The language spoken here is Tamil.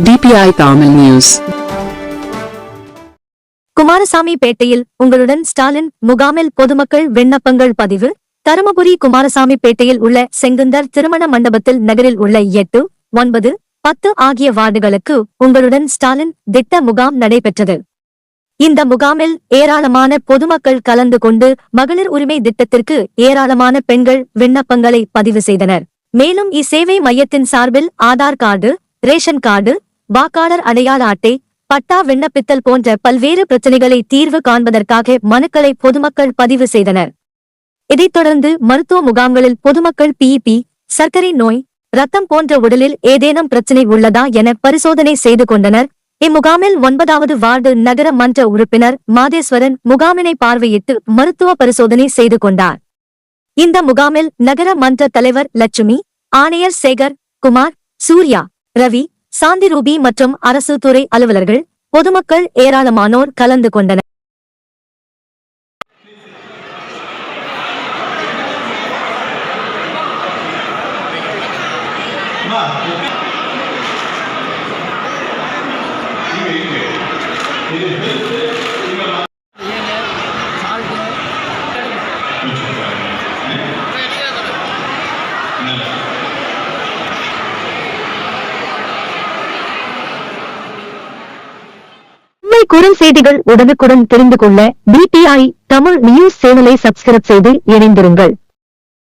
DPI Tamil News. குமாரசாமி பேட்டையில் உங்களுடன் ஸ்டாலின் முகாமில் பொதுமக்கள் விண்ணப்பங்கள் பதிவு. தருமபுரி குமாரசாமி பேட்டையில் உள்ள செங்குந்தர் திருமண மண்டபத்தில் நகரில் உள்ள 8, 9, 10 ஆகிய வார்டுகளுக்கு உங்களுடன் ஸ்டாலின் திட்ட முகாம் நடைபெற்றது. இந்த முகாமில் ஏராளமான பொதுமக்கள் கலந்து கொண்டு மகளிர் உரிமை திட்டத்திற்கு ஏராளமான பெண்கள் விண்ணப்பங்களை பதிவு செய்தனர். மேலும் இச்சேவை மையத்தின் சார்பில் ஆதார் கார்டு, ரேஷன் கார்டு, வாக்காளர் அடையாள அட்டை, பட்டா விண்ணப்பித்தல் போன்ற பல்வேறு பிரச்சினைகளை தீர்வு காண்பதற்காக மனுக்களை பொதுமக்கள் பதிவு செய்தனர். இதைத் தொடர்ந்து மருத்துவ முகாம்களில் பொதுமக்கள் பிபி, சர்க்கரை நோய், ரத்தம் போன்ற உடலில் ஏதேனும் பிரச்சினை உள்ளதா என பரிசோதனை செய்து கொண்டனர். இம்முகாமில் 9வது வார்டு நகர மன்ற உறுப்பினர் மாதேஸ்வரன் முகாமினை பார்வையிட்டு மருத்துவ பரிசோதனை செய்து கொண்டார். இந்த முகாமில் நகர மன்ற தலைவர் லட்சுமி, ஆணையர் சேகர், குமார், சூர்யா, ரவி, சாந்தி ரூபி மற்றும் அரசு துறை அலுவலர்கள், பொதுமக்கள் ஏராளமானோர் கலந்து கொண்டனர். குறுஞ்செய்திகள் உடனுக்குடன் தெரிந்து கொள்ள DPI தமிழ் நியூஸ் சேனலை சப்ஸ்கிரைப் செய்து இணைந்திருங்கள்.